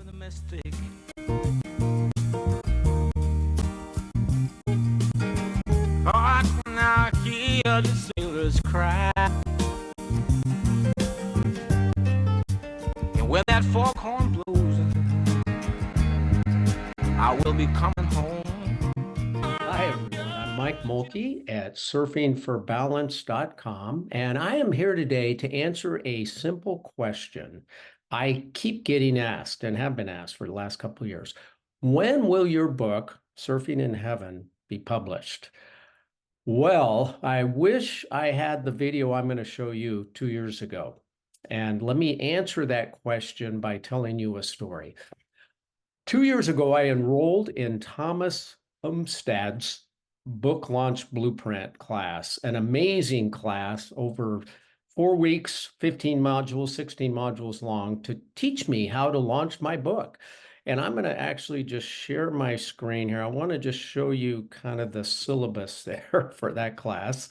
The mystic. Oh, I can now hear the sailors cry. And when that foghorn blows, I will be coming home. Hi, everyone. I'm Mike Mulkey at surfingforbalance.com, and I am here today to answer a simple question I keep getting asked and have been asked for the last couple of years. When will your book, Surfing in Heaven, be published? Well, I wish I had the video I'm going to show you 2 years ago. And let me answer that question by telling you a story. 2 years ago, I enrolled in Thomas Umstad's book launch blueprint class, an amazing class over 4 weeks, 15 modules, 16 modules long to teach me how to launch my book. And I'm going to actually just share my screen here. I want to just show you kind of the syllabus there for that class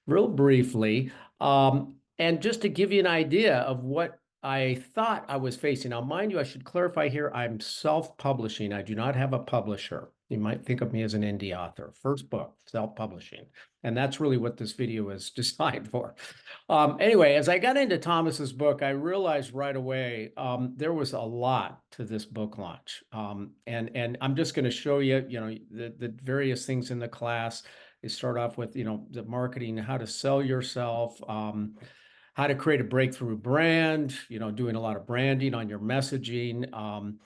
real briefly. And just to give you an idea of what I thought I was facing. Now, mind you, I should clarify here, I'm self-publishing. I do not have a publisher. You might think of me as an indie author. First book, self-publishing. And that's really what this video is designed for. Anyway, as I got into Thomas's book, I realized right away there was a lot to this book launch. And I'm just going to show you, the various things in the class. They start off with, the marketing, how to sell yourself, how to create a breakthrough brand, doing a lot of branding on your messaging.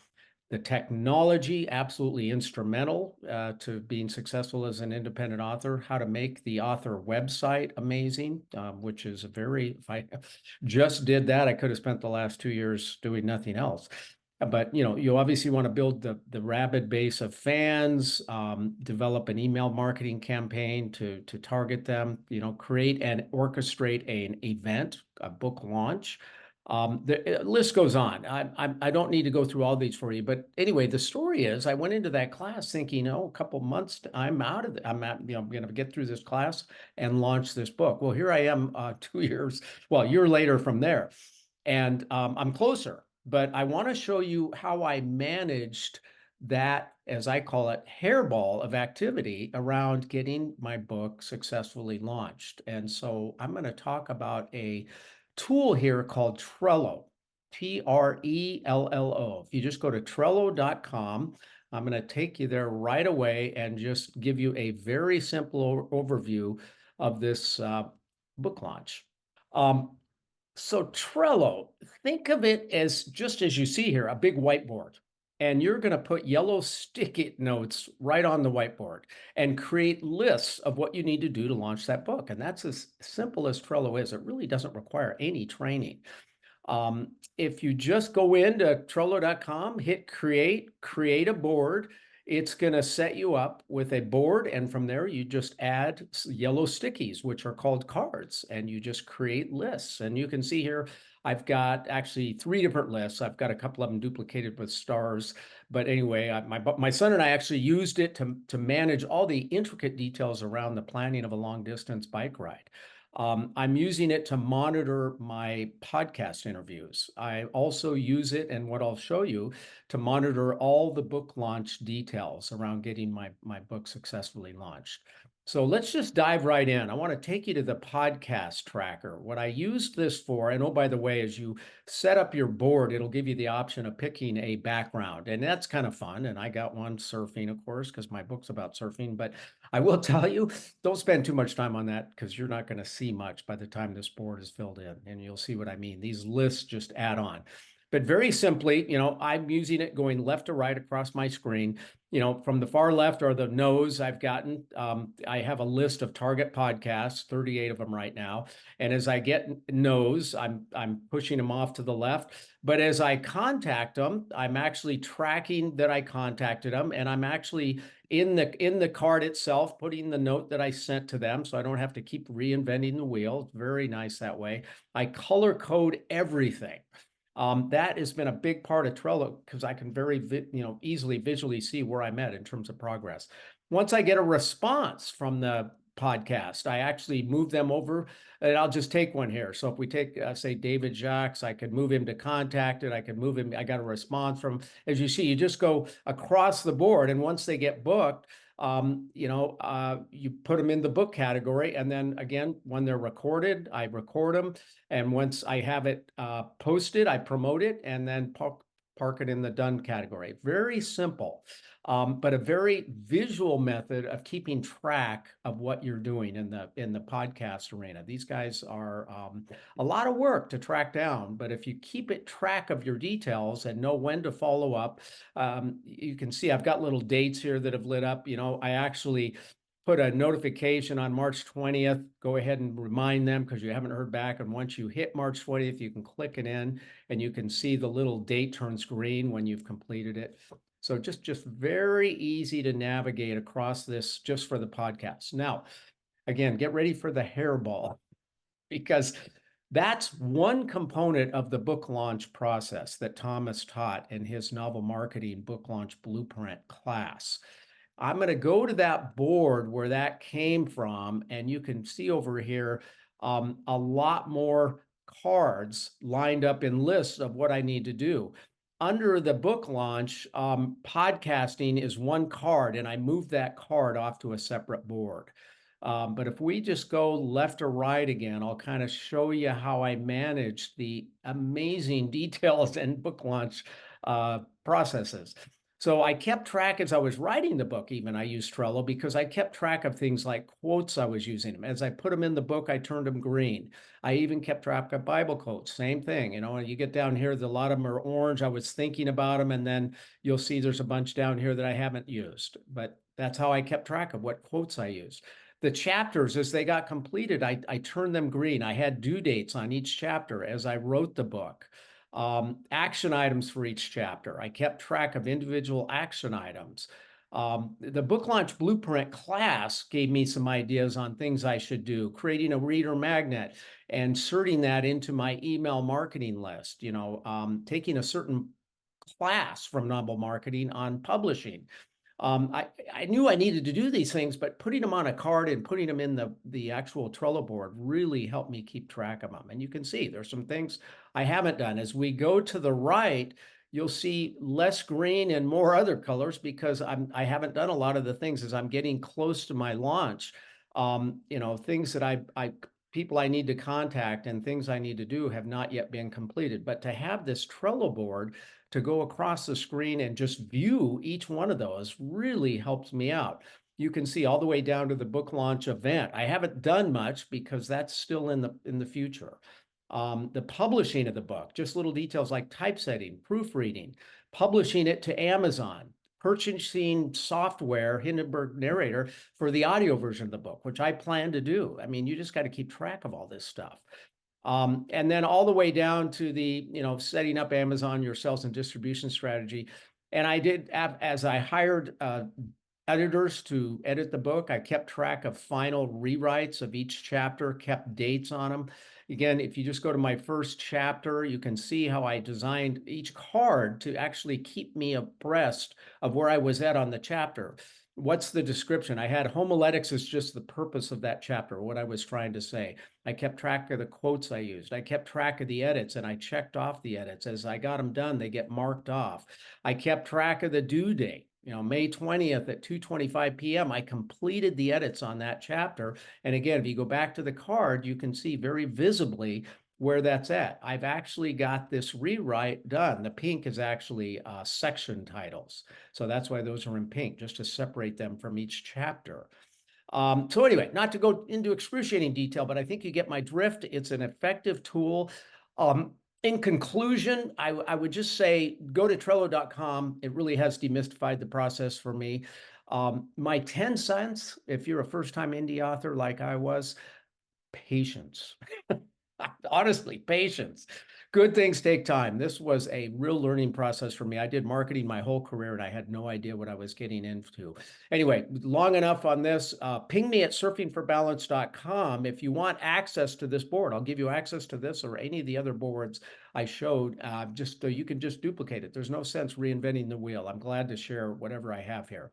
The technology, absolutely instrumental to being successful as an independent author. How to make the author website amazing, which is if I just did that, I could have spent the last 2 years doing nothing else. But you obviously want to build the rabid base of fans, develop an email marketing campaign to target them, create and orchestrate an event, a book launch. The list goes on. I don't need to go through all these for you, but anyway, the story is I went into that class thinking, a couple months, I'm out of it. I'm going to get through this class and launch this book. Well, here I am 2 years, well, a year later from there, and I'm closer. But I want to show you how I managed that, as I call it, hairball of activity around getting my book successfully launched. And so I'm going to talk about a tool here called Trello, Trello. If you just go to Trello.com, I'm going to take you there right away and just give you a very simple overview of this book launch. So Trello, think of it as, just as you see here, a big whiteboard. And you're going to put yellow stick-it notes right on the whiteboard and create lists of what you need to do to launch that book. And that's as simple as Trello is. It really doesn't require any training. If you just go into Trello.com, hit create a board, it's going to set you up with a board. And from there, you just add yellow stickies, which are called cards, and you just create lists. And you can see here, I've got actually 3 different lists. I've got a couple of them duplicated with stars. But anyway, my son and I actually used it to manage all the intricate details around the planning of a long distance bike ride. I'm using it to monitor my podcast interviews. I also use it, and what I'll show you, to monitor all the book launch details around getting my book successfully launched. So let's just dive right in. I want to take you to the podcast tracker. What I used this for, and oh, by the way, as you set up your board, it'll give you the option of picking a background, and that's kind of fun. And I got one surfing, of course, because my book's about surfing. But I will tell you, don't spend too much time on that because you're not going to see much by the time this board is filled in, and you'll see what I mean. These lists just add on. But very simply, I'm using it going left to right across my screen. From the far left are the no's I've gotten. I have a list of target podcasts, 38 of them right now. And as I get no's, I'm pushing them off to the left. But as I contact them, I'm actually tracking that I contacted them, and I'm actually in the card itself putting the note that I sent to them, so I don't have to keep reinventing the wheel. It's very nice that way. I color code everything. That has been a big part of Trello because I can very easily visually see where I'm at in terms of progress. Once I get a response from the podcast. I actually move them over, and I'll just take one here. So if we take, say, David Jacques, I could move him to contacted. I could move him. I got a response from, as you see, you just go across the board. And once they get booked, you put them in the book category. And then again, when they're recorded, I record them. And once I have it posted, I promote it and then park it in the done category. Very simple, but a very visual method of keeping track of what you're doing in the podcast arena. These guys are a lot of work to track down, but if you keep it track of your details and know when to follow up, you can see I've got little dates here that have lit up. I actually put a notification on March 20th. Go ahead and remind them because you haven't heard back. And once you hit March 20th, you can click it in and you can see the little date turns green when you've completed it. So just very easy to navigate across this just for the podcast. Now, again, get ready for the hairball because that's one component of the book launch process that Thomas taught in his novel marketing book launch blueprint class. I'm going to go to that board where that came from, and you can see over here a lot more cards lined up in lists of what I need to do. Under the book launch, podcasting is one card, and I moved that card off to a separate board. But if we just go left or right again, I'll kind of show you how I manage the amazing details and book launch processes. So I kept track as I was writing the book, even I used Trello because I kept track of things like quotes I was using them. As I put them in the book, I turned them green. I even kept track of Bible quotes, same thing. You get down here, a lot of them are orange. I was thinking about them, and then you'll see there's a bunch down here that I haven't used. But that's how I kept track of what quotes I used. The chapters, as they got completed, I turned them green. I had due dates on each chapter as I wrote the book. Action items for each chapter. I kept track of individual action items. The book launch blueprint class gave me some ideas on things I should do, creating a reader magnet, inserting that into my email marketing list, taking a certain class from Novel Marketing on publishing. I knew I needed to do these things, but putting them on a card and putting them in the actual Trello board really helped me keep track of them. And you can see there's some things I haven't done. As we go to the right, you'll see less green and more other colors because I haven't done a lot of the things as I'm getting close to my launch. Things that people I need to contact and things I need to do have not yet been completed. But to have this Trello board to go across the screen and just view each one of those really helps me out. You can see all the way down to the book launch event. I haven't done much because that's still in the future. The publishing of the book, just little details like typesetting, proofreading, publishing it to Amazon, purchasing software, Hindenburg Narrator, for the audio version of the book, which I plan to do. I mean, you just got to keep track of all this stuff. And then all the way down to the, setting up Amazon, your sales and distribution strategy. And I did, as I hired editors to edit the book, I kept track of final rewrites of each chapter, kept dates on them. Again, if you just go to my first chapter, you can see how I designed each card to actually keep me abreast of where I was at on the chapter. What's the description? I had homiletics as just the purpose of that chapter, what I was trying to say. I kept track of the quotes I used. I kept track of the edits and I checked off the edits. As I got them done, they get marked off. I kept track of the due date. May 20th at 2:25 p.m., I completed the edits on that chapter. And again, if you go back to the card, you can see very visibly where that's at. I've actually got this rewrite done. The pink is actually section titles. So that's why those are in pink, just to separate them from each chapter. So anyway, not to go into excruciating detail, but I think you get my drift. It's an effective tool. In conclusion, I would just say go to Trello.com. It really has demystified the process for me. My 10 cents, if you're a first-time indie author like I was, patience. Honestly, patience. Good things take time. This was a real learning process for me. I did marketing my whole career and I had no idea what I was getting into. Anyway, long enough on this. Ping me at surfingforbalance.com if you want access to this board. I'll give you access to this or any of the other boards I showed, just so you can just duplicate it. There's no sense reinventing the wheel. I'm glad to share whatever I have here.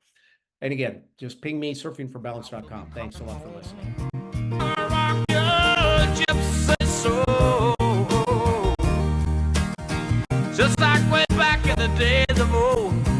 And again, just ping me, surfingforbalance.com. Thanks a lot for listening. Rock your gypsy soul, just like way back in the days of old.